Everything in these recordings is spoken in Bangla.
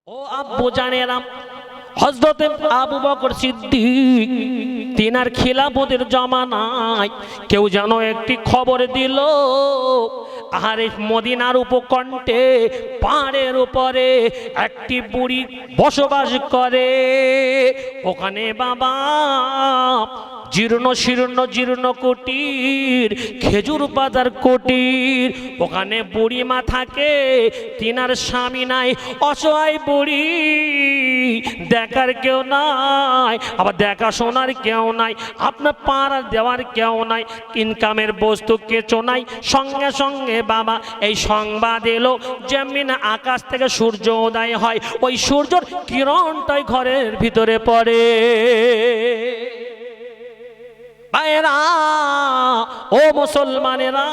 ও আব্বু জানেরাম, হযরতে আবু বকর সিদ্দিক তিনার খিলাফতের জমানায় কেউ যেন একটি খবর দিল, আরে মদিনার উপকণ্ঠে পাহাড়ের উপরে একটি বুড়ি বসবাস করে। ওখানে বাবা জীর্ণ শীর্ণ জীর্ণ কুটির, খেজুর বাজার কুটির, ওখানে বুড়িমা থাকে, তিনার স্বামী নাই, অসহায় বুড়ি, দেখার কেউ নাই, আবার দেখাশোনার কেউ নাই, আপনার পাড়া দেওয়ার কেউ নাই, ইনকামের বস্তু কিছু নাই। সঙ্গে সঙ্গে বাবা এই সংবাদ এলো, যেমন আকাশ থেকে সূর্য উদয় হয়, ওই সূর্যর কিরণটাই ঘরের ভিতরে পড়ে। ভাইরা ও মুসলমানেরা,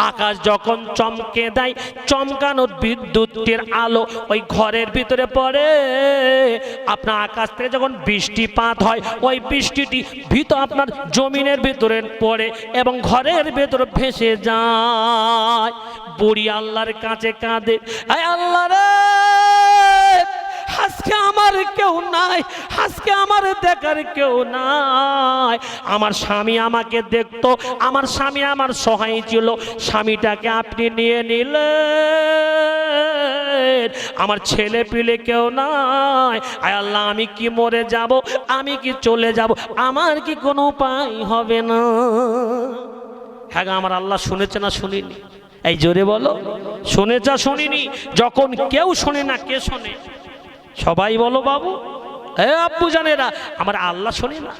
আকাশ যখন চমকে দেয়, চমকানো বিদ্যুতের আলো ওই ঘরের ভিতরে পড়ে। আপনার আকাশ থেকে যখন বৃষ্টিপাত হয়, ওই বৃষ্টিটি আপনার জমিনের ভিতরে পড়ে এবং ঘরের ভিতরে ভেসে যায়। বুড়ি আল্লাহর কাছে কাঁদে, আয় আল্লাহ রে, আজকে আমার কেউ নাই, আজকে আমার দেখার কেউ নাই। আমার স্বামী আমাকে দেখতো, আমার স্বামী আমার সহায় ছিল, স্বামীটাকে আপনি নিয়ে নিলেন, আমার ছেলে পিলে কেউ নাই। আয় আল্লাহ, আমি কি মরে যাব, আমি কি চলে যাব, আমার কি কোনো উপায় হবে না? হ্যাঁ, আমার আল্লাহ শুনেছে না শুনিনি? এই জোরে বলো, শুনেছে শুনিনি? যখন কেউ শোনে না, কে শোনে? সবাই বলো বাবু। এ আব্বু জানেরা, আমার আল্লাহ শোনে না?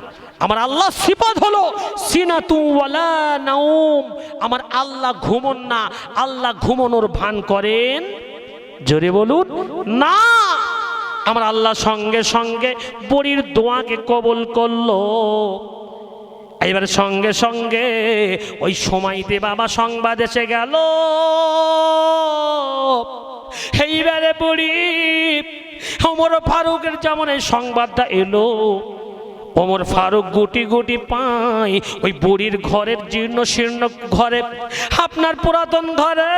আমার আল্লাহ সিফাত হলো সিনাতু ওয়ালা নাউম। আমার আল্লাহ ঘুমন না, আল্লাহ ঘুমানোর ভান করেন? জোরে বলুন না। আমার আল্লাহ সঙ্গে সঙ্গে বুড়ির দোয়াকে কবুল করলো। এবার সঙ্গে সঙ্গে ওই সময়তে বাবা সংবাদ এসে গেল, এইবারে বুড়ি ওমর ফারুকের যেমন এই সংবাদটা এলো, ওমর ফারুক গুটি গুটি পায় ওই বুড়ির ঘরের জীর্ণ শীর্ণ ঘরে, আপনার পুরাতন ঘরে,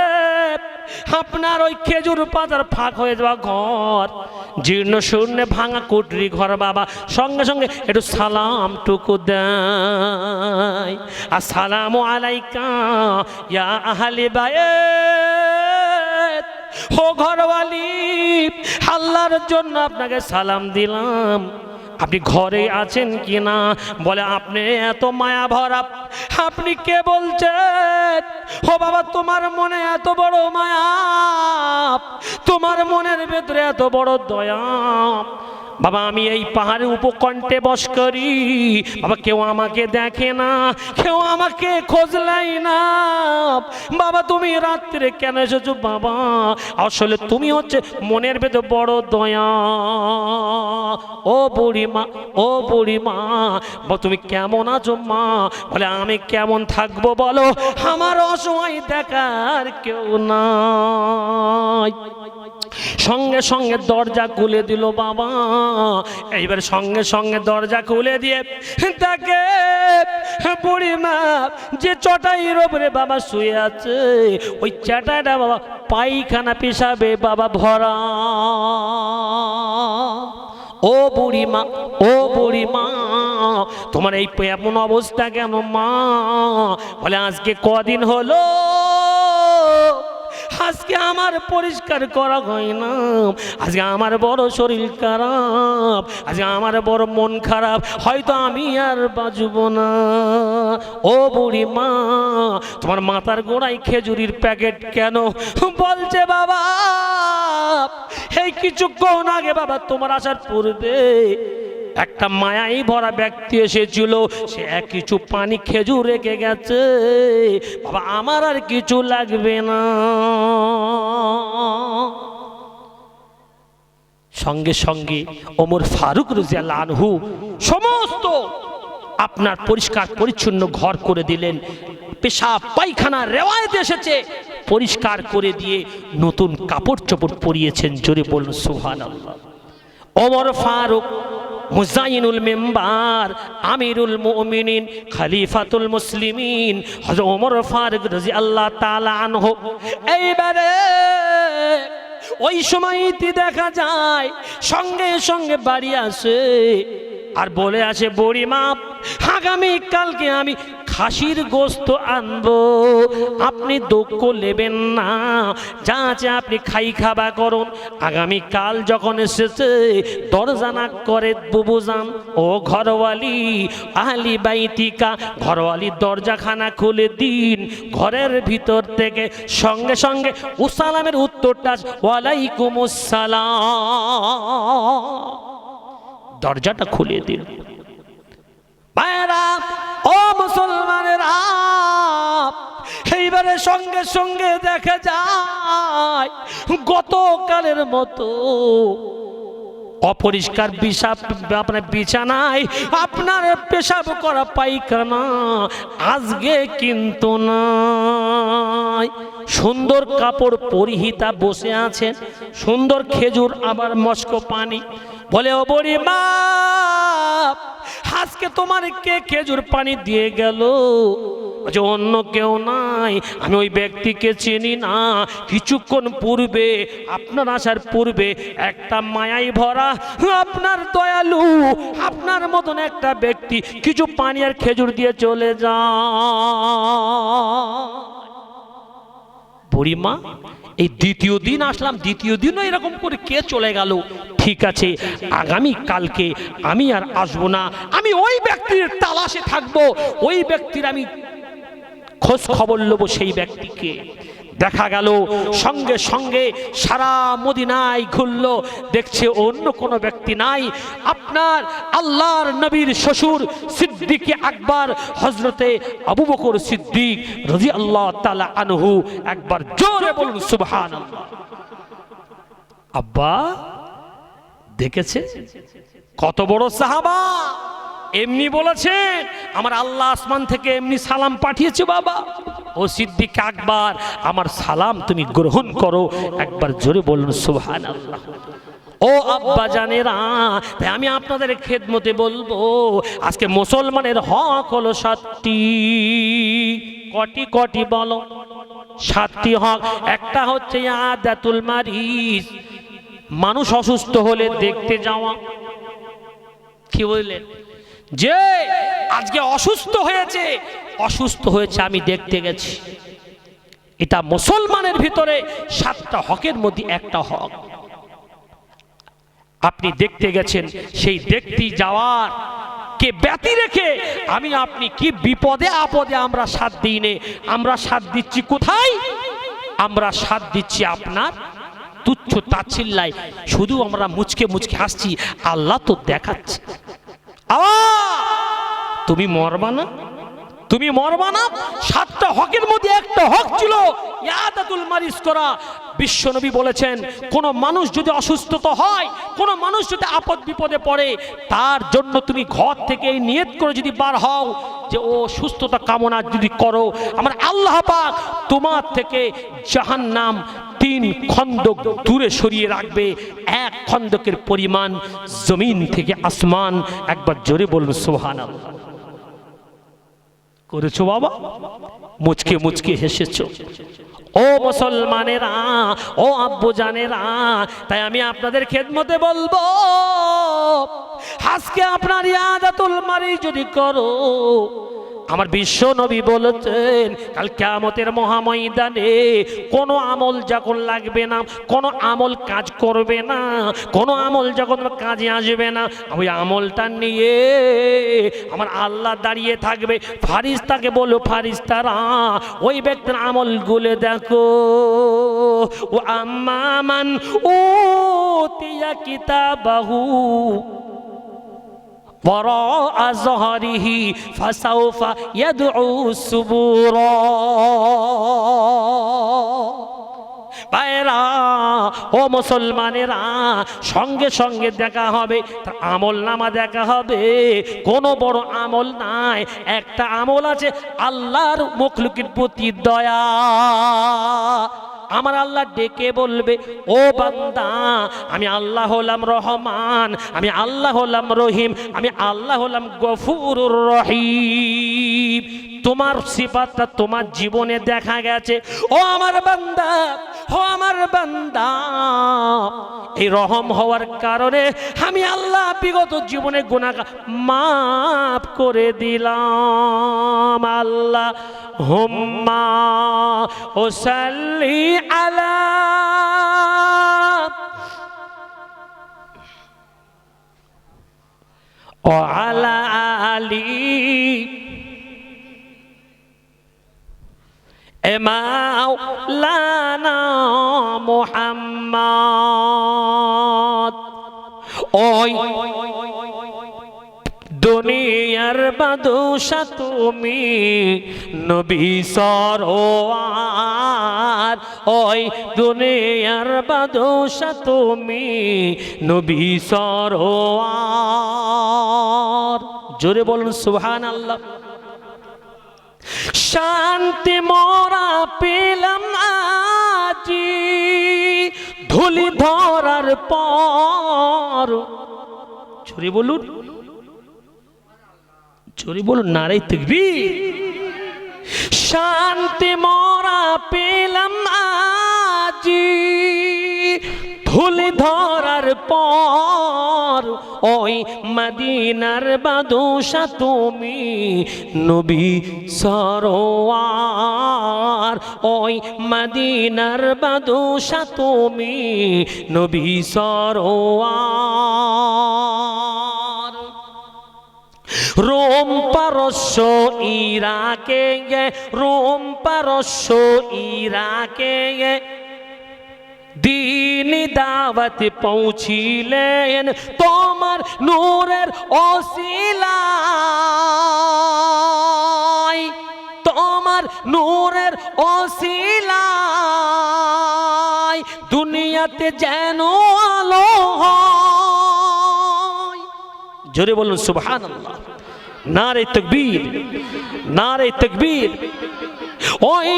আপনার ওই খেজুর পাতার ফাঁক হয়ে যাওয়া ঘর, জীর্ণ শূন্যে ভাঙা কুটরি ঘর। বাবা সঙ্গে সঙ্গে একটু সালাম টুকু দেয়, আসসালামু আলাইকা ইয়া আহলে বাইত। ও ঘরওয়ালি, আল্লাহর জন্য আপনাকে সালাম দিলাম, আপনি ঘরে আছেন কি না? বলে আপনি এত মায়া ভরা, আপনি কে বলছেন? ও বাবা, তোমার মনে এত বড় মায়া, তোমার মনের ভেতরে এত বড় দয়া। বাবা আমি এই পাহাড়ে উপকণ্ঠে বস করি, বাবা কেউ আমাকে দেখে না, কেউ আমাকে খোঁজলাই না। বাবা তুমি রাত্রে কেন এসেছো? বাবা আসলে তুমি হচ্ছে মনের ভেতর বড় দয়া। ও বুড়িমা, ও বুড়িমা, তুমি কেমন আছো মা? বলে আমি কেমন থাকবো বলো, আমার অসময় দেখার কেউ নাই। সঙ্গে সঙ্গে দরজা খুলে দিল বাবা। এইবার সঙ্গে সঙ্গে দরজা খুলে দিয়ে তাকে বুড়িমা যে চটাইয়ের ওপরে বাবা শুয়ে আছে, ওই চাটাইটা বাবা পায়খানা পেশাবে বাবা ভরা। ও বুড়িমা, ও বুড়িমা, তোমার এই এমন অবস্থা কেন মা? বলে আজকে কদিন হলো, আজকে আমার পরিষ্কার করা হয় না, আজকে আমার বড় শরীর খারাপ, আজকে আমার বড় মন খারাপ, হয়তো আমি আর বাঁচব না। ও বুড়ি মা, তোমার মাথার গোড়ায় খেজুরির প্যাকেট কেন? বলছে বাবা এই কিছুক্ষণ আগে বাবা তোমার আসার পূর্বে একটা মায়াই ভরা ব্যক্তি এসেছিল, সে কিছু পানি খেজুর রেখে গেছে, বাবা আমার আর কিছু লাগবে না। সঙ্গে সঙ্গে ওমর ফারুক রাদিয়াল্লাহু আনহু সমস্ত আপনার পরিষ্কার পরিচ্ছন্ন ঘর করে দিলেন। পেশাব পায়খানা রেওয়ায়েতে এসেছে পরিষ্কার করে দিয়ে নতুন কাপড় চোপড় পরিয়েছেন। জোরে বলুন সুবহানাল্লাহ। ওমর ফারুক মুজাইনুল মেম্বার, আমিরুল মুমিনিন, খলিফাতুল মুসলিমিন হযরত ওমর ফারুক রাদিয়াল্লাহু তাআলা আনহু এইবারে ওই সময়তে দেখা যায় সঙ্গে সঙ্গে বাড়ি আসে আর বলে আসে, বুড়িমা আগামী কালকে আমি খাসির গোস্ত আনবো, আপনি দুঃখ নেবেন না, যা আছে আপনি খাবা করুন। আগামী কাল যখন এসেছে দরজা নাক করে, বুবুজান ও ঘরওয়ালি, আহলি বাইতিকা, ঘরওয়ালি দরজাখানা খুলে দিন। ঘরের ভিতর থেকে সঙ্গে সঙ্গে সালামের উত্তরটা, ওয়ালাইকুমুস সালাম। দরজাটা খুলে দিন। ভাইরা ও মুসলমানেরা, এইবারে সঙ্গে সঙ্গে দেখা যায় গতকালের মতো অপরিষ্কার আপনার বিছানায় আপনার পেশাব করা পায়খানা আজকে কিন্তু নাই। সুন্দর কাপড় পরিহিতা বসে আছেন, সুন্দর খেজুর আবার মস্কো পানি। বলে, ও বুড়িমা আজকে তোমার কে খেজুর পানি দিয়ে গেল? যে অন্য কেউ নাই, আমি ওই ব্যক্তিকে চিনি না। কিছুক্ষণ পূর্বে, আপনার আসার পূর্বে একটা মায়াই ভরা আপনার দয়ালু আপনার মতন একটা ব্যক্তি কিছু পানি আর খেজুর দিয়ে চলে যায়। বুড়িমা এই দ্বিতীয় দিন আসলাম, দ্বিতীয় দিনও এরকম করে কে চলে গেল? ঠিক আছে, আগামী কালকে আমি আর আসবো না, আমি ওই ব্যক্তির তালাশে থাকবো, ওই ব্যক্তির আমি খোঁজ খবর নেবো সেই ব্যক্তিকে। দেখা গেল সঙ্গে সঙ্গে সারা মদিনায় ঘুরলো, দেখছে অন্য কোনো ব্যক্তি নাই। আপনার আল্লাহর নবীর শ্বশুর সিদ্দিক আকবর হযরতে আবু বকর সিদ্দিক রাদিয়াল্লাহু তাআলা আনহু, একবার জোরে বলুন সুবহানাল্লাহ। আব্বা দেখেছে কত বড় সাহাবা, এমনি বলেছে আমার আল্লাহ আসমান থেকে এমনি সালাম পাঠিয়েছে। বাবা ও সিদ্দিক আকবর, আমার সালাম তুমি গ্রহণ করো। একবার জোরে বলুন সুবহানাল্লাহ। ও আব্বা জানেরা, তাই আমি আপনাদের খেদমতে বলবো, আজকে মুসলমানের হক হলো 7টি। কটি কটি বলো? 7টি হক। একটা হচ্ছে ইয়াদাতুল মারিজ, মানুষ অসুস্থ হলে দেখতে যাওয়া। কি বললেন? যে আজকে অসুস্থ হয়েছে আমি দেখতে গেছি। এটা মুসলমানের ভিতরে 7টা হকের মধ্যে একটা হক। আপনি দেখতে গেছেন, সেই দেখতে যাওয়ার কে ব্যতি রেখে আমি আপনি কি বিপদে আপদে আমরা সাথ দিই নে। আমরা সাথ দিচ্ছি কোথায়? আমরা সাথ দিচ্ছি আপনার তুচ্ছ তাচ্ছিল্যায়, শুধু আমরা মুচকে মুচকে হাসছি। আল্লাহ তো দেখাচ্ছে তুমি মরবা না, তুমি মরবা না। 7টা হকের মধ্যে একটা হক ছিল ইয়াদাতুল মারিজ করা। বিশ্বনবী বলেছেন, কোন মানুষ যদি অসুস্থতা হয়, কোন মানুষ যদি আপদ বিপদে পড়ে, তার জন্য তুমি ঘর থেকে এই নিয়ত করে যদি বার হও যে ও সুস্থতা কামনা যদি করো, আমার আল্লাহ পাক তোমার থেকে জাহান্নাম 3 খন্দক দূরে সরিয়ে রাখবে, 1 খন্দকের পরিমাণ জমিন থেকে আসমান। একবার জোরে বলুন সুবহানাল্লাহ। করেছো বাবা? মুচকে মুচকে হেসেছো। ও মুসলমানেরা, ও আব্বু জানেরা, তাই আমি আপনাদের খেদমতে বলবো, আজকে আপনার ইয়াদাতুল মারিজ যদি করো, আমার বিশ্ব নবী বলেছেন কাল কিয়ামতের মহাময়দানে কোনো আমল যখন লাগবে না, কোনো আমল কাজ করবে না, কোনো আমল যখন কাজে আসবে না, ওই আমলটা নিয়ে আমার আল্লাহ দাঁড়িয়ে থাকবে। ফারিস্তাকে বলো, ফারিস্তারা ওই ব্যক্তির আমলগুলো দেখো। ও আম্মান উতিয়া কিতাবাহু وراء ظهره فسوف يدعو سبورا। ভাইরা ও মুসলমানেরা, সঙ্গে সঙ্গে দেখা হবে, তার আমল নামা দেখা হবে। কোনো বড় আমল নাই, একটা আমল আছে আল্লাহর মখলুকের প্রতি দয়া। আমার আল্লাহ ডেকে বলবে, ও বান্দা, আমি আল্লাহ হলাম রহমান, আমি আল্লাহ হলাম রহিম, আমি আল্লাহ হলাম গফুরুর রহিম। তোমার সিফাতটা তোমার জীবনে দেখা গেছে। ও আমার বান্দা, ও আমার বান্দা, এই রহম হওয়ার কারণে আমি আল্লাহ বিগত জীবনে গুনাহ মাফ করে দিলাম। আল্লাহ হুম্মা ও সাল্লি আলা ও আলা আলি মাওলানা মুহাম্মদ। ওই দুনিয়ার বাদশা তুমি নবী সরওয়ার, ওই দুনিয়ার বাদশা তুমি নবী সরওয়ার। জোরে বলুন সুবহানাল্লাহ। শান্তি মোরা পেলাম আজি ধুলি ধরার পর। জোরে বলুন, জোরে বলুন নারে তাকবীর। শান্তি মোরা পেলাম আজি ধুলি ধরার পর, ওই মদিনার বাদশা তুমি নবী সরওয়ার, ওই মদিনার বাদশা তুমি নবী সরওয়ার। রোম পারস্য ইরাকে গে, রোম পারস্য ইরাকে গে দীনি দাওয়াত পৌঁছিলেন তোমার নূরের ওসিলায়, তোমার নূরের ওসিলায় দুনিয়াতে যেন আলো হয়। জোরে বলুন সুবহানাল্লাহ। নারে তাকবীর, নারে তাকবীর। ওই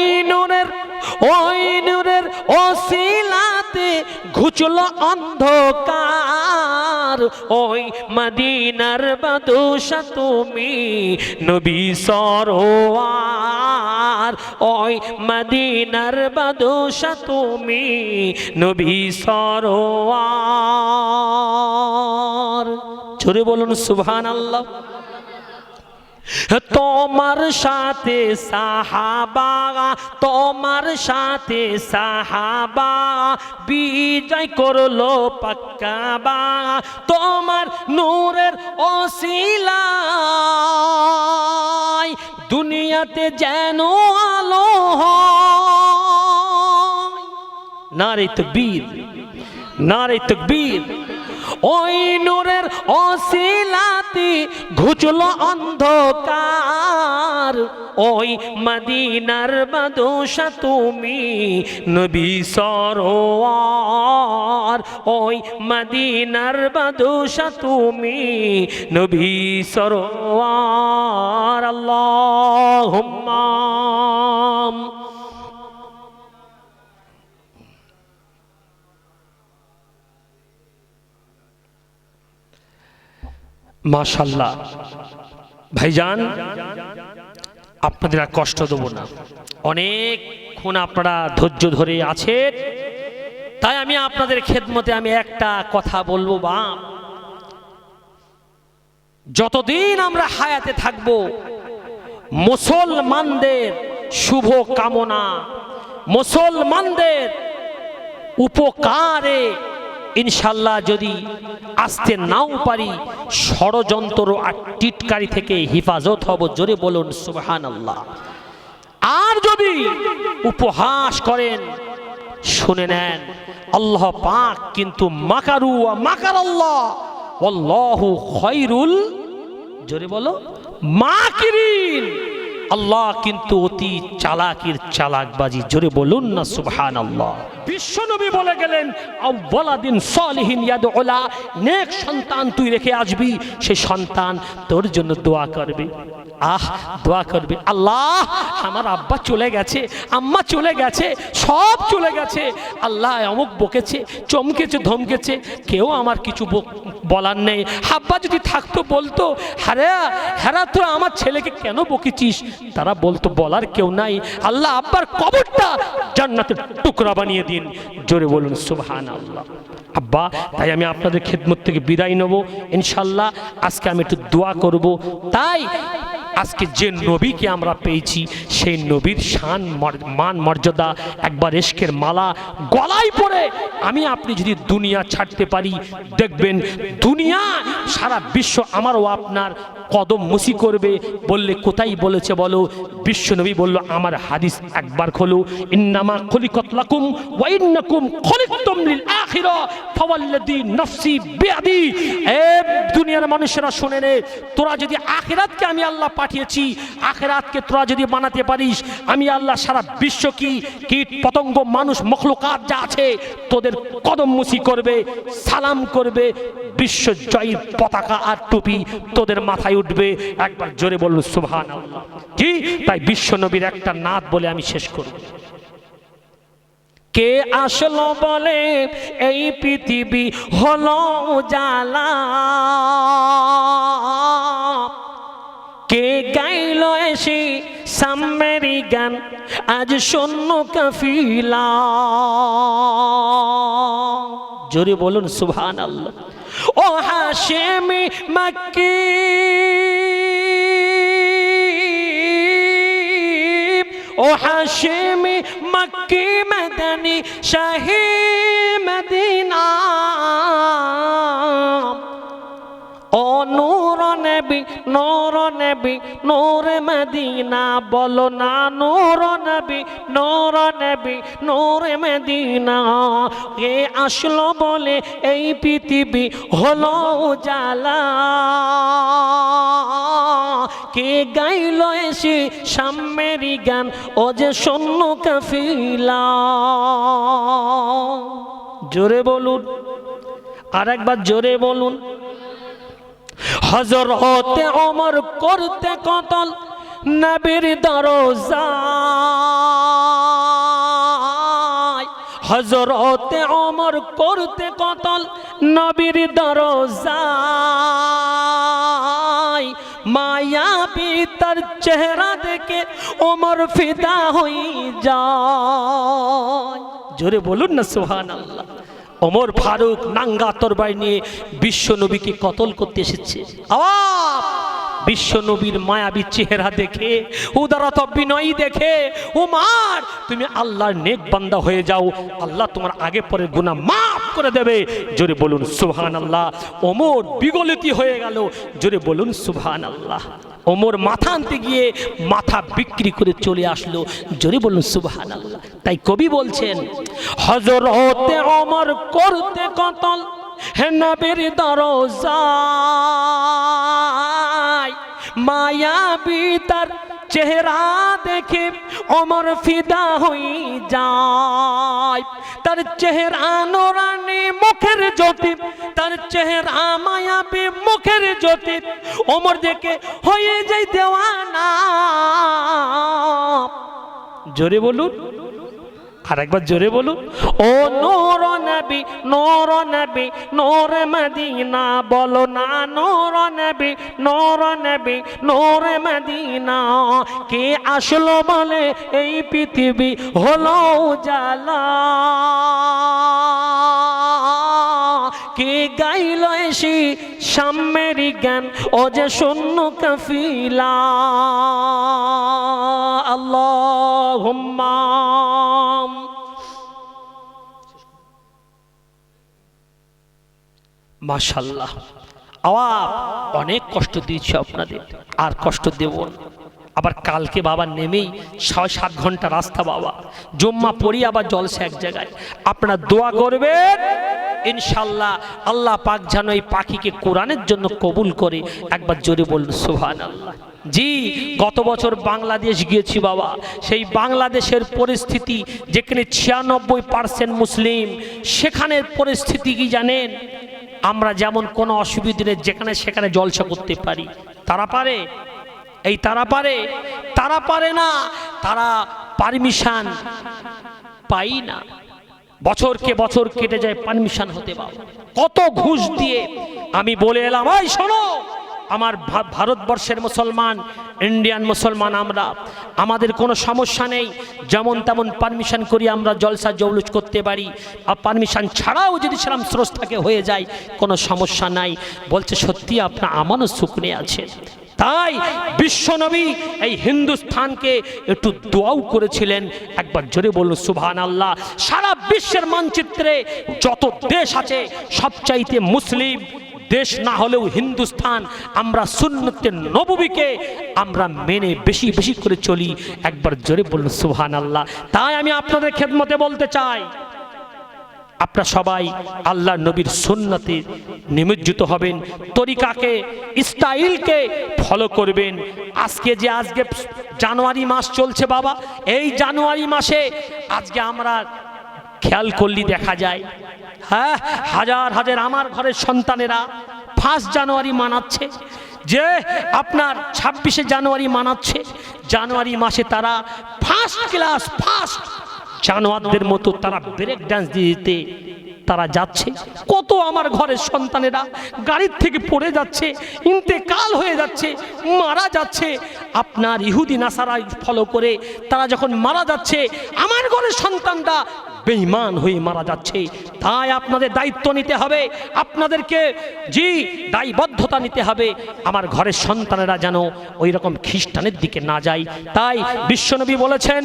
নূরের ওসিলাতে ঘুচল অন্ধকার, ওই মদিনার বাদশা তুমি নবী সরওয়ার, ওই মদিনার বাদশা তুমি নবী সরওয়ার। জোরে বলুন সুবহানাল্লাহ। তোমার সাথে সাহাবা, তোমার সাথে সাহাবা বিজয় করলো পাক্কাবা, তোমার নূরের ওসিলায় দুনিয়াতে যেন আলো হয়। নারে তাকবীর, নারে তাকবীর। ওই নূরের ওসিলাতে ঘুচল অন্ধকার, ওই মদিনার বাদশা তুমি নবী সরওয়ার, ওই মদিনার বাদশা তুমি নবী সরওয়ার। আল্লাহুম্মা মাশাআল্লাহ। ভাইজান আপনাদের আর কষ্ট দেব না, অনেকক্ষণ আপনারা ধৈর্য ধরে আছেন, তাই আমি আপনাদের খেদমতে আমি একটা কথা বলবো। বা যতদিন আমরা হায়াতে থাকব মুসলমানদের শুভ কামনা, মুসলমানদের উপকারে ইনশাল্লাহ যদি আসতে নাও পারি, ষড়যন্ত্র আর টিটকারি থেকে হেফাজত হব। জোরে বলুন সুবহানাল্লাহ। আর যদি উপহাস করেন, শুনে নেন আল্লাহ পাক কিন্তু মাকারু ওয়া মাকার আল্লাহ ওয়াল্লাহু খায়রুল, জোরে বলো, মাকিরিন। আল্লাহ কিন্তু অতি চালাকির চালাকবাজি। জোরে বলুন না সুবহানাল্লাহ। বিশ্বনবী বলে গেলেন আওয়ালাদিন সালিহিন ইয়াদউলা, নেক সন্তান তুই রেখে আসবি, সেই সন্তান তোর জন্য দোয়া করবে। দোয়া করবে, আল্লাহ আমার আব্বা চলে গেছে, আম্মা চলে গেছে, সব চলে গেছে, আল্লাহ অমুক বকেছে, চমকেছে, ধমকেছে, কেউ আমার কিছু বলার নেই। আব্বা যদি থাকতো বলতো, হ্যাঁ তোরা আমার ছেলেকে কেন বকেছিস? তারা বলতো বলার কেউ নাই। আল্লাহ আব্বার কবরটা জান্নাতের টুকরা বানিয়ে দিন। জোরে বলুন সুবহানাল্লাহ। আব্বা, তাই আমি আপনাদের খেদমত থেকে বিদায় নেব ইনশাল্লাহ। আজকে আমি একটু দোয়া করব। তাই আজকে যে নবীকে আমরা পেয়েছি সেই নবীর শান মান মর্যাদা একবার ইশকের মালা গলায় পড়ে আমি আপনি যদি দুনিয়া ছাড়তে পারি, দেখবেন দুনিয়া সারা বিশ্ব আমার ও আপনার কদম মুসি করবে। বললে কোথায় বলেছে বলো? বিশ্বনবী বলল, আমার হাদিস একবার খোলো, ইন্নামা খলিকাত লাকুম ওয়া ইন্নাকুম খলিকতুম লিল আখিরা ফাওয়াল্লাযী নাফসি বিয়াদি। এ দুনিয়ার মানুষেরা শুনে নে, তোরা যদি আখিরাতকে আমি আল্লাহ পাঠিয়েছি, আখিরাতকে তোরা যদি বানাতে পারিস, আমি আল্লাহ সারা বিশ্ব কি কীট পতঙ্গ মানুষ মখলুকাত যা আছে তোদের কদম মুসি করবে, সালাম করবে, বিশ্ব জয়ের পতাকা আর টুপি তোদের মাথায় উঠবে। একবার জোরে বলুন সুবহানাল্লাহ। জি, তাই বিশ্ব নবীর একটা নাত বলে আমি শেষ করব। কে আসলো বলে এই পৃথিবী হলো জালা, কে গাইল এসে সাম্মেরি গান আজ শূন্য কাফিলা। জোরে বলুন সুবহানাল্লাহ। ও হাশেমি মক্কি, ও হাশেমি মক্কি মদনী শাহী মদিনা, ও নূর নবী নূর নবী নূর মদিনা, বলো না নূর নবী নূর নবী নূর মদিনা। কে আসলো বলে এই পৃথিবী হলো জালা, কে গাইল এসে সাম্মেরি গান ও যে শূন্য কাফিলা। জোরে বলুন, আর একবার জোরে বলুন। হযরতে ওমর করতে কতল নবীর দরজায়, হযরতে ওমর করতে কতল নবীর দরজায়, মায়াবী তার চেহারা দেখে ওমর ফিদা হয়ে যায়। জোরে বলুন না সুবহানাল্লাহ। ওমর ফারুক নাঙ্গা তরবারি নিয়ে বিশ্ব নবীকে কতল করতে এসেছে। বিশ্ব নবীর মায়াবী চেহারা দেখে, উদারতা বিনয়ী দেখে, ওমর তুমি আল্লাহর নেক বান্দা হয়ে যাও, আল্লাহ তোমার আগে পরে গুনাহ মাফ করে দেবে। জোরে বলুন সুবহানাল্লাহ। ওমর বিগলিত হয়ে গেল। জোরে বলুন সুবহানাল্লাহ। ওমর মাথা আনতে গিয়ে মাথা বিক্রি করে চলে আসলো। জোরে বলুন সুবহানাল্লাহ। তাই কবি বলছেন, হযরতে ওমর করতে কতল হে নবীর দরজায়, মায়াবী তার চেহারা দেখে ওমর ফিদা হয়ে যায়। তার চেহারা নোরানি মুখের জ্যোতি, তার চেহারা মায়াবী মুখের জ্যোতি, ওমর দেখে হয়ে যায় দেওয়ানা। জোরে বলুন, আর একবার জোরে বলুন। ও নূর নবী নূর নবী নূর মদিনা, বলো না নূর নবী নূর নবী নূর মদিনা। কে আসলো বলে এই পৃথিবী হলো জালা, কে গাইল এসে সাম্মেরি গান ও যে শূন্য কাফিলা। আল্লাহুম্মা মাশাআল্লাহ। আওয়াজ অনেক কষ্ট দিয়েছি আপনাদের, আর কষ্ট দেব না। আবার কালকে বাবা নেমেই 6-7 ঘন্টা রাস্তা বাবা, জুম্মা পড়ি আবার জলসা এক জায়গায়। আপনারা দোয়া করবেন ইনশাআল্লাহ আল্লাহ পাক যেন এই পাখিকে কোরআনের জন্য কবুল করে। একবার জোরে বলুন সুবহানাল্লাহ। জি, গত বছর বাংলাদেশ গিয়েছি বাবা। সেই বাংলাদেশের পরিস্থিতি যেখানে 96% মুসলিম, সেখানের পরিস্থিতি কি জানেন? আমরা যেমন কোনো অসুবিধা নেই, যেখানে সেখানে জলসা করতে পারি, তারা পারে? এই তারা পারে না, তারা পারমিশন পাই না। বছরকে বছর কেটে যায় পারমিশন হতে, বাবা কত ঘুষ দিয়ে। আমি বলে এলাম, এই শোনো, আমার ভারতবর্ষের মুসলমান, ইন্ডিয়ান মুসলমান, আমাদের কোনো সমস্যা নেই, যেমন তেমন পারমিশন করি আমরা জলসা জৌলুস করতে পারি, আর পারমিশন ছাড়াও যদি সালাম স্রষ্টাকে হয়ে যায় কোনো সমস্যা নাই। বলছে সত্যি আপনার আমানও শুকনে আছে। তাই বিশ্বনবী এই হিন্দুস্তানকে একটু দোয়াও করেছিলেন। একবার জোরে বলুন সুবহানাল্লাহ। সারা বিশ্বের মানচিত্রে যত দেশ আছে সবচাইতে মুসলিম দেশ না হলেও হিন্দুস্তান, আমরা সুন্নতে নববীকে আমরা মেনে বেশি বেশি করে চলি। একবার জোরে বলুন সুবহানাল্লাহ। তাই আমি আপনাদের খেদমতে বলতে চাই, আপনারা সবাই আল্লাহ নবীর সুন্নতে নিমজ্জিত হবেন, তরিকাকে স্টাইলকে ফলো করবেন। আজকে জানুয়ারি মাস চলছে বাবা, এই জানুয়ারি মাসে আজকে আমরা খেয়াল করলে দেখা যায়, হ্যাঁ, হাজার হাজার আমার ঘরের সন্তানেরা 5 জানুয়ারি মানাচ্ছে, যে আপনার 26শে জানুয়ারি মানাচ্ছে। জানুয়ারি মাসে তারা ফার্স্ট জানোয়ারদের মতো তারা ব্রেক ডান্স দিতে তারা যাচ্ছে। কত আমার ঘরের সন্তানেরা গাড়ির থেকে পড়ে যাচ্ছে, ইন্তেকাল হয়ে যাচ্ছে, মারা যাচ্ছে। আপনার ইহুদি নাসারা ফলো করে তারা যখন মারা যাচ্ছে, আমার ঘরের সন্তানরা বেঈমান হয়ে মারা যাচ্ছে। তাই আপনাদের দায়িত্ব নিতে হবে, আপনাদেরকে দায়বদ্ধতা নিতে হবে, আমার ঘরের সন্তানেরা যেন ওই রকম খ্রিস্টানের দিকে না যায়। তাই বিশ্বনবী বলেছেন,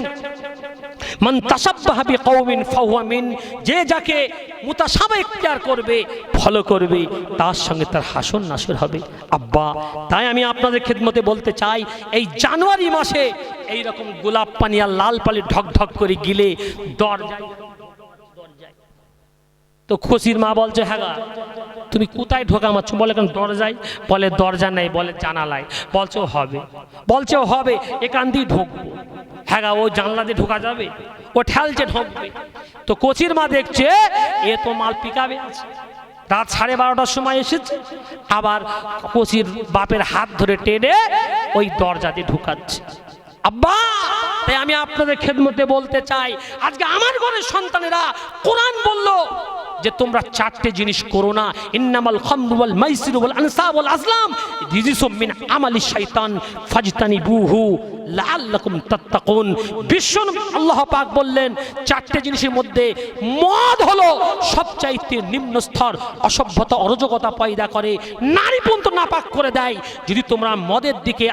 মান তাশাব্বাহা বিকওমিন ফাহুয়া মিন, যে যাকে মুতাশাবা ইখতিয়ার করবে, ফলো করবে, তার সঙ্গে তার হাসর নাসর হবে। আব্বা, তাই আমি আপনাদের খেদমতে বলতে চাই, এই জানুয়ারি মাসে এই রকম গোলাপ পানি আর লাল পানি ঢক ঢক করে গিলে দরজায় তো খুশির মা বলছে, হ্যাঁ তুমি কোথায় ঢোকা মারছো? বলে কেন দরজায়? বলে দরজা নেই, বলে জানালায়। বলছে হবে এখান দিয়ে ঢুকবো। হ্যাঁ ও জানলা দিয়ে ঢোকা যাবে? ও ঠেলছে ঢুকবে। তো কোচির মা দেখছে এ তো মাল পিকাবে আছে, রাত 12:30টার সময় এসেছে, আবার কোচির বাপের হাত ধরে টেনে ওই দরজা দিয়ে ঢুকাচ্ছে। আব্বা, তাই আমি আপনাদের খেদমতে বলতে চাই, আজকে আমার ঘরের সন্তানেরা কোরআন বলল যে তোমরা 4টে জিনিস করো না, ইন্নামাল খামরু ওয়াল মাইসিরু ওয়াল আনসাব ওয়াল আজলাম রিজিসুম মিন আমালিশ শাইতান ফাজতানিবুহু লাআল্লাকুম তাত্তাকুন। বিশ্বনবী আল্লাহ পাক বললেন 4টে জিনিসের মধ্যে মদ হলো সবচাইতে নিম্ন স্তর, অসভ্যতা অরাজকতা পয়দা করে, নারী পর্যন্ত নাপাক করে দেয়। যদি তোমরা মদের দিকে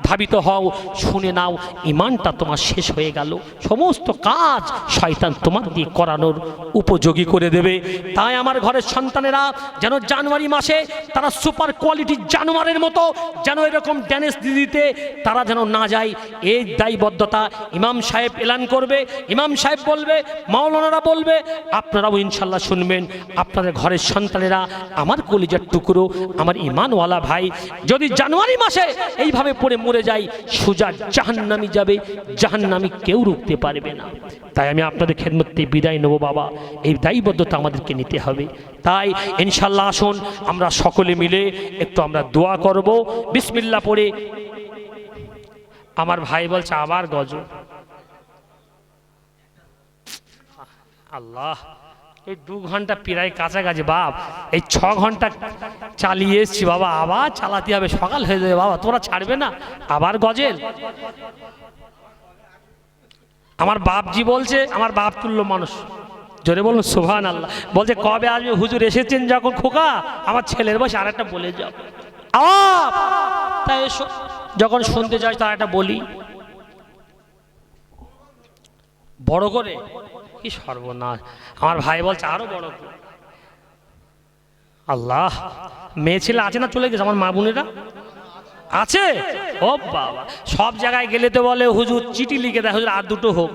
ধাবিত হও, শুনে নাও, ঈমানটা তোমার শেষ হয়ে গেল, সমস্ত কাজ শয়তান তোমার দিয়ে করানোর উপযোগী করে দেবে। তাই আমার ঘরের সন্তানেরা যেন জানুয়ারি মাসে তারা সুপার কোয়ালিটির জানোয়ারের মতো যেন এরকম ড্যান্স দিতে তারা যেন না যায়, এই দায়বদ্ধতা ইমাম সাহেব এলান করবে, ইমাম সাহেব বলবে, মাওলানারা বলবে, আপনারাও ইনশাল্লাহ শুনবেন। আপনাদের ঘরের সন্তানেরা আমার কলিজার টুকরো, আমার ইমানওয়ালা ভাই, যদি জানুয়ারি মাসে এইভাবে পড়ে মরে যায়, সোজা জাহান্নামী যাবে, জাহান্নামী কেউ রুখতে পারবে না। তাই আমি আপনাদের খেদমতে বিদায় নেব বাবা, এই দায়বদ্ধতা আমাদেরকে নিতে হবে। তাই ইনশাল্লাহ আসুন আমরা সকলে মিলে একটু আমরা দোয়া করব, বিসমিল্লাহ পড়ে। আমার ভাই বলছে আবার গজল। আল্লাহ, এই 2 ঘন্টা প্রায় কাছাকাছি বাপ, এই 6 ঘন্টা চালিয়ে এসছি বাবা, আবার চালাতে হবে, সকাল হয়ে যাবে বাবা, তোরা ছাড়বে না আবার গজল। আমার বাপজি বলছে, আমার বাপ তুল্য মানুষ, জোরে বলুন সুবহানাল্লাহ, বলছে কবে আসবে হুজুর, এসেছেন যখন খোকা, আমার ছেলের বয়স আর একটা বলে যাও। তাই এসো, যখন শুনতে যাই তার একটা বলি বড় করে। কি সর্বনাশ, আমার ভাই বলছে আরো বড় করে। আল্লাহ, মেয়ে ছেলে আছে না চলে গেছে? আমার মা বোনেরা আছে? ও বাবা, সব জায়গায় গেলে তো বলে হুজুর চিঠি লিখে দেয়, হুজুর আর 2টো হোক।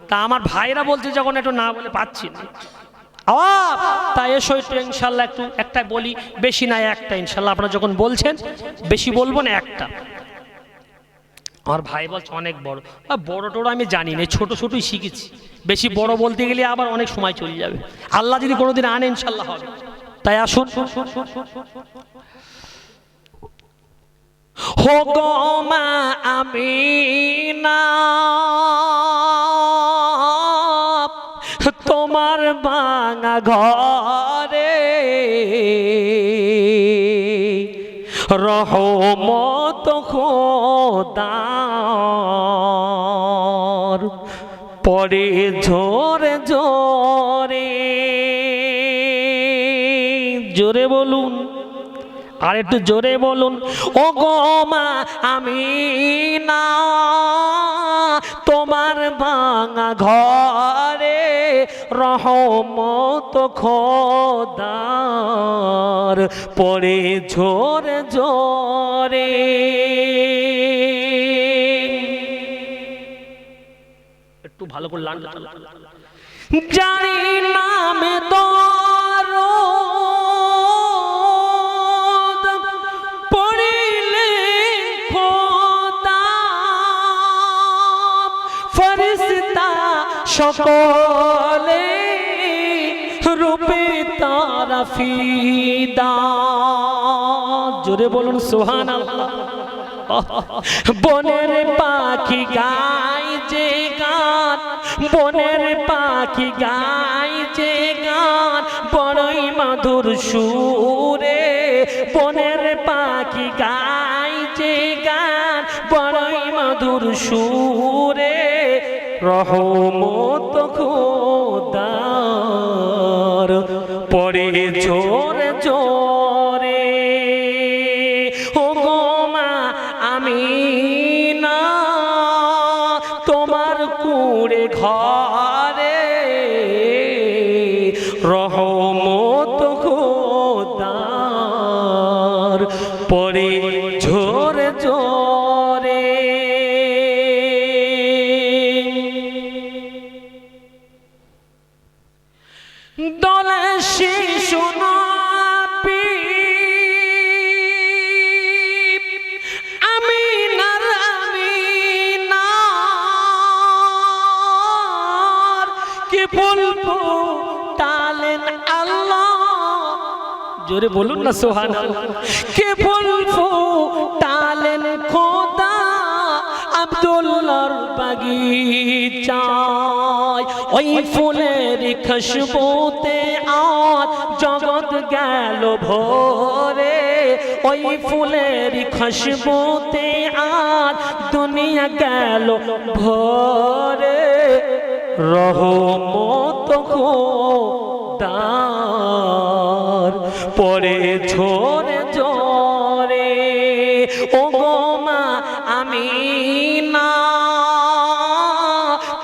তা আমার ভাইরা বলছে যখন একটু না বলে পাচ্ছি না, তাই এসো একটু ইনশাল্লাহ একটু একটা বলি, বেশি নাই একটা ইনশাল্লাহ, আপনারা যখন বলছেন বেশি বলবো না, একটা। আমার ভাই বলছে অনেক বড়, বড় টড়ো আমি জানি না, ছোট ছোটই শিখেছি, বেশি বড় বলতে গেলে আবার অনেক সময় চলে যাবে। আল্লাহ যদি কোনোদিন আনে ইনশাল্লাহ হবে। তাই আসুন। হো গো মা আমিনা তোমার ভাঙা ঘরে রহমত খোদার পড়ে ঝরে ঝরে। জোরে বলুন, আর একটু জোরে বলুন। ও গো মা আমিনা তোমার ভাঙা ঘরে রহমত খোদার পড়ে ঝরে ঝরে। একটু ভালো করে লান জানি নামে দরদ পড়িলে খোদা ফেরেশতা সকলে রূপে তারা ফিদা। জোরে বলুন সুবহানাল্লাহ। বনের পাখি গায় যে গান, বনের পাখি গায় যে গান বড়ই মধুর সুরে। বনের পাখি গায় যে গান বড়ই মধুর সুরে রহমত খোদার পড়ে ঝরে ঝরে। ও গো মা আমিনা তোমার কুড়ে ঘরে রহমত খোদার পড়ে ঝরে ঝরে। দলে শিশু নবী আমিনার আমিনার কি বলবো তালেন আল্লাহ। জোরে বলুন না সুবহানাল্লাহ। কে বলবো তালেন খোদা আব্দুল্লাহর বাগিচায়। ওই ফুলের খুশবুতে আজ জগৎ গেল ভরে। ওই ফুলের খুশবুতে আজ দুনিয়া গেল ভরে রহমত খোদার পড়ে ঝরে ঝরে। ও গো মা আমিনা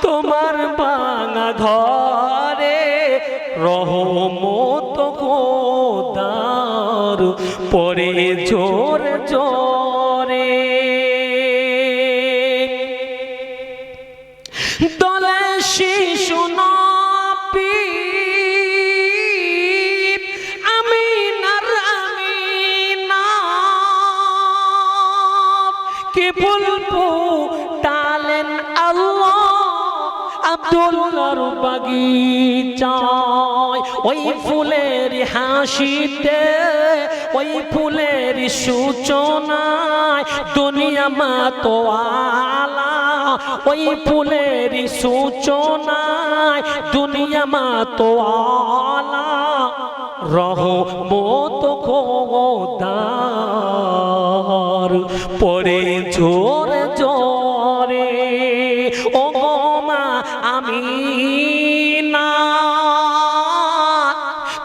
তোমার ভাঙা ঘরে রহমত খোদার পড়ে ঝরে ঝরে। দলে শিশু নবী আমিনার আমিনার কি বলবো তালেন আল্লাহ আব্দুল্লাহর বাগিচায়। ওই ফুলের হাসিতে ওই ফুলের সূচনায় দুনিয়া মাতোয়ালা। ওই ফুলের সূচনায় দুনিয়া মাতোয়ালা রহমত খোদার পড়ে ঝরে ঝরে। ও গো মা আমিনা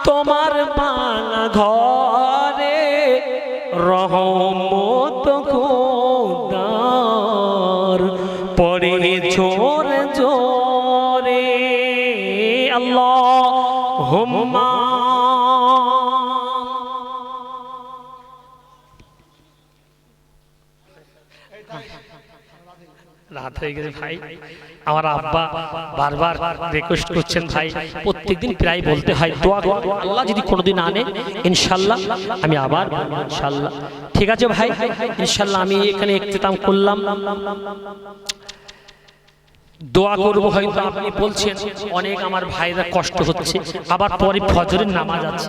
তোমার ভাঙা ঘরে রহমত খোদার পড়ে ঝরে ঝরে। আল্লাহুম্মা রাত হয়ে গেছে ভাই। আমার আব্বা বারবার রিকোয়েস্ট করছেন ভাই প্রত্যেকদিন প্রায় বলতে হয় দোয়া করতে। আল্লাহ যদি কোনোদিন আনে ইনশাল্লাহ আমি আবার ইনশাল্লাহ। ঠিক আছে ভাই, ইনশাল্লাহ আমি এখানে ইখতিতাম করলাম। দোয়া করবো, হয়তো আপনি বলছেন অনেক আমার ভাইরা কষ্ট হচ্ছে, আবার পরে ফজরের নামাজ আছে।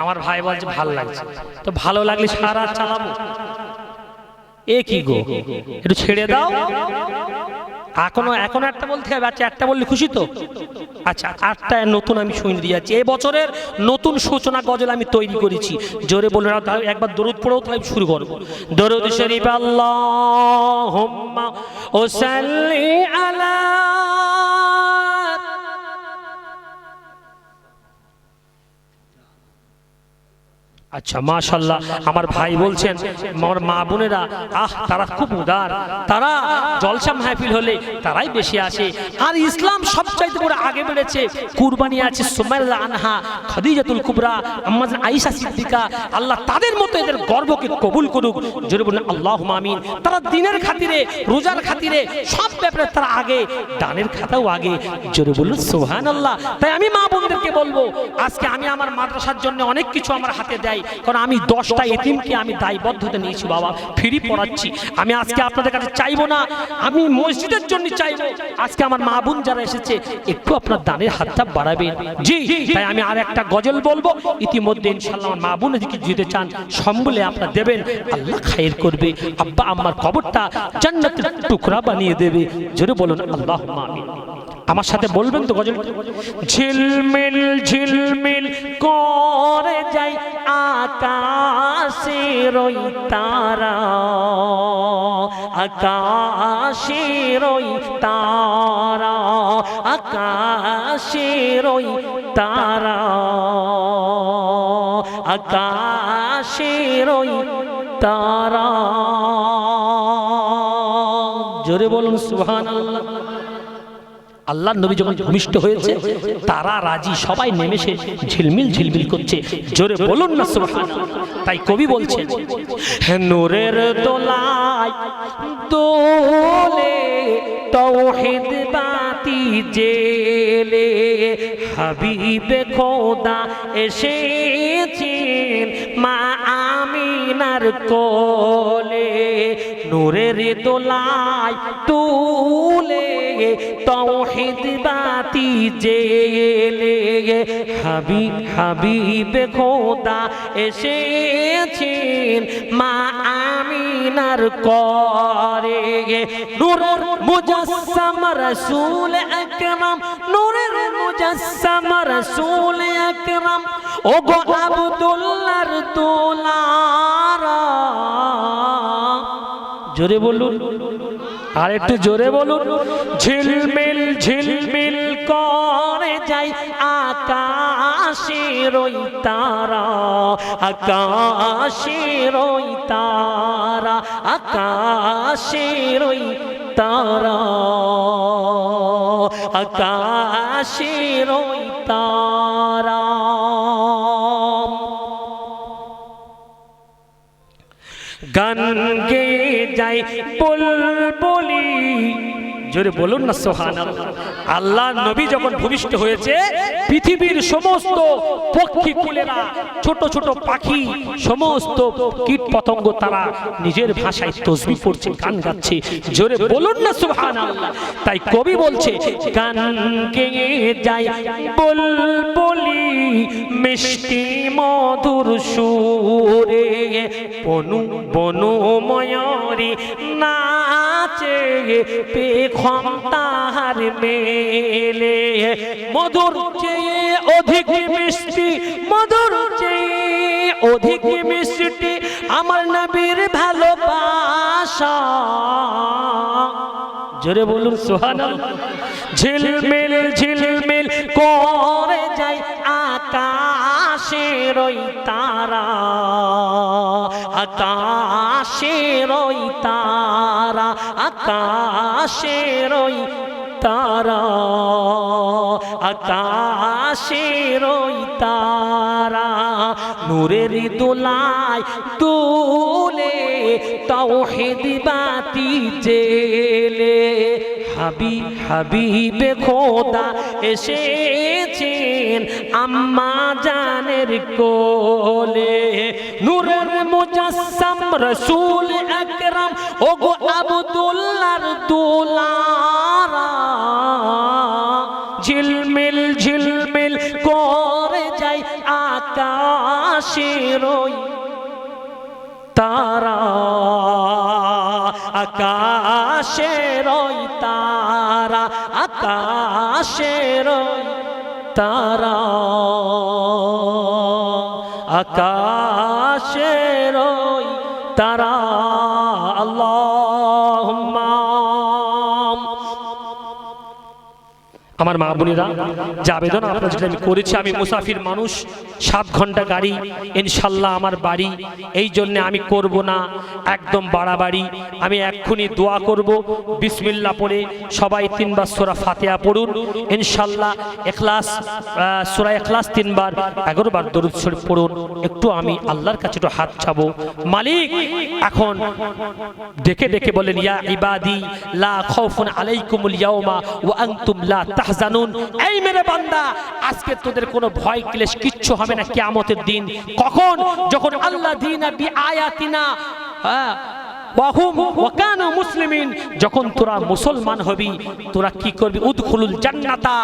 আমার ভাই বলছে ভালো লাগছে, তো ভালো লাগলে সারা রাত চালাবো, এ কি গো, একটু ছেড়ে দাও। এখনো একটা বলতে হবে, আচ্ছা একটা বললে খুশি তো? আচ্ছা আটটা নতুন আমি শুনে দিয়ে যাচ্ছি, এই বছরের নতুন সূচনা গজল আমি তৈরি করেছি। জোরে বলে না, একবার দরুদ পড়েও তাহলে শুরু করবো। দরুদ শরীফ আল্লাহুম্মা ও সাল্লি আলা। আচ্ছা মাশাআল্লাহ, আমার ভাই বলছেন, আমার মা বোনেরা তারা খুব উদার, তারা জলসা মাহফিল হলে তারাই বেশি আসে। আর ইসলাম সবচাইতে বড় আগে বেড়েছে, কুরবানি আছে সুমাইয়া আনহা, খাদিজাতুল কুবরা, আম্মা আয়েশা সিদ্দিকা, আল্লাহ তাদের মতো এদের গর্বকে কবুল করুক। জোরে বলুন আল্লাহুম্মা আমিন। তারা দিনের খাতিরে, রোজার খাতিরে, সব ব্যাপারে তারা আগে, দানের খাতাও আগে। জোরে বলুন সুবহানাল্লাহ। তাই আমি মা বোনদেরকে বলবো, আজকে আমি আমার মাদ্রাসার জন্য অনেক কিছু আমার হাতে দেয়, কারণ আমি 10টা এতিমকে আমি দায়বদ্ধতা নিয়েছি বাবা, ফ্রি পড়াচ্ছি। আমি আজকে আপনাদের কাছে চাইবো না, আমি মসজিদের জন্য চাইবো, আজকে আমার মা বোন যারা এসেছে একটু আপনার দানের হাতটা বাড়াবেন। জি, তাই আমি আর একটা গজল বলবো, ইতিমধ্যে ইনশাআল্লাহ আমার মা বোন যদি যেতে চান সম্বলে আপনারা দেবেন, আল্লাহ খায়ের করবে, আব্বা আমার কবরটা জান্নাতের টুকরা বানিয়ে দেবে। জোরে বলুন আল্লাহুম্মা আমিন। আমার সাথে বলবেন তো গজল? ঝিলমিল ঝিলমিল করে যাই আকাশের ওই তারা, আকাশের ওই তারা, আকাশের ওই তারা, আকাশের ওই তারা। জোরে বলুন সুবহানাল্লাহ। আল্লাহ নবী যখন ভূমিষ্ঠ হয়েছে, তারা রাজি, সবাই নেমেছে, ঝিলমিল ঝিলমিল করছে। জোরে বলুন না সুবহানাল্লাহ। তাই কবি বলছেন, নূরের দোলায় দোলে তাওহীদ বাতি জেলে, হাবিবে খোদা এসেছেন মা আমিনার কোলে। নূরের দোলায় তুলে তাওহীদ বাতি জেলে, হাবিবে খোদা এসেছেন মা আমিনার করে। নূরের মুজাসসাম রাসূল আকরাম, নূরের মুজাসসাম রাসূল আকরাম, ওগো আব্দুল্লাহর দুলারা। জোরে বলুন, আর একটু জোরে বলুন। ঝিলমিল ঝিলমিল করে যাই আকাশের ওই তারা, আকাশের ওই তারা, আকাশের ওই তারা, আকাশের ওই তারা। গান গেয়ে যাই বুলবুলি। জোরে বলুন না সুবহানাল্লাহ। আল্লাহ নবী যখন ভূমিষ্ঠ হয়েছে, পৃথিবীর সমস্ত পক্ষী কুলেরা, ছোট ছোট পাখি, সমস্ত কীট পতঙ্গ তারা নিজের ভাষায় তসবিহ পড়ছে, গান গাচ্ছে। জোরে বলুন না সুবহানাল্লাহ। তাই কবি বলছে, গান গেয়ে যায় বুলবুলি মিষ্টি মধুর সুরে, বনু বনু ময়ূরী নাচে পেখম তাহার মেলে। মধুর চেয়ে অধিক মিষ্টি, মধুর চেয়ে অধিক মিষ্টি আমার নবীর ভালোবাসা। জোরে বলুন সুবহানাল্লাহ। ঝিলমিল ঝিলমিল করে যায় আকাশের ওই তারা, আকাশের ওই তারা, আকাশের ওই তারা, আকাশের ওই তারা। নূরের দোলায় তুলে তাওহীদ বাতি জেলে, হাবিবে খোদা এসেছেন আম্মা জানের কোলে। নূরের মুজাসসাম রাসূল আকরাম, ওগো আব্দুল্লাহর দুলারা। ঝিলমিল ঝিলমিল করে যায় আকাশের ওই তারা, আকাশের ওই তারা, আকাশের ওই তারা, আকাশের ওই তারা। আল্লাহুম্মা। আমার মা বোনেরা, যে আবেদন আপনার যেটা আমি করেছি, আমি মুসাফির মানুষ, 7 ঘন্টা গাড়ি, ইনশাল্লাহ আমার বাড়ি, এই জন্যে আমি করব না একদম বাড়াবাড়ি। আমি এক্ষুনি দোয়া করব, বিসমিল্লাহ পড়ে সবাই 3 বার সূরা ফাতিহা পড়ুন ইনশাল্লাহ। ইখলাস, সূরা ইখলাস 3 বার, 11 বার দরুদ শরীফ পড়ুন। একটু আমি আল্লাহর কাছে একটু হাত চাবো। মালিক এখন ডেকে ডেকে বলেন, ইয়া ইবাদি লা খাউফুন আলাইকুমুল ইয়াউমা ওয়া আনতুম লা তাহজানুন। এই মেরে বান্দা, আজকে তোদের কোনো ভয় ক্লেশ কিচ্ছু হবে না কিয়ামতের দিন। কখন? যখন আল্লাহ দীনা বি আয়াতিনা ওয়াহুম ওয়া কানু মুসলিমিন, যখন তোরা মুসলমান হবি, তোরা কি করবি? উদখুলুল জান্নাতা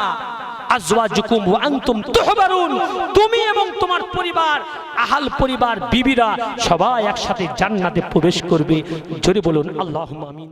আজওয়াজুকুম ওয়া আনতুম তুহবারুন, তুমি এবং তোমার পরিবার, আহাল পরিবার, বিবিরা সবাই একসাথে জান্নাতে প্রবেশ করবে। জোরে বলুন আল্লাহুম্মা আমিন।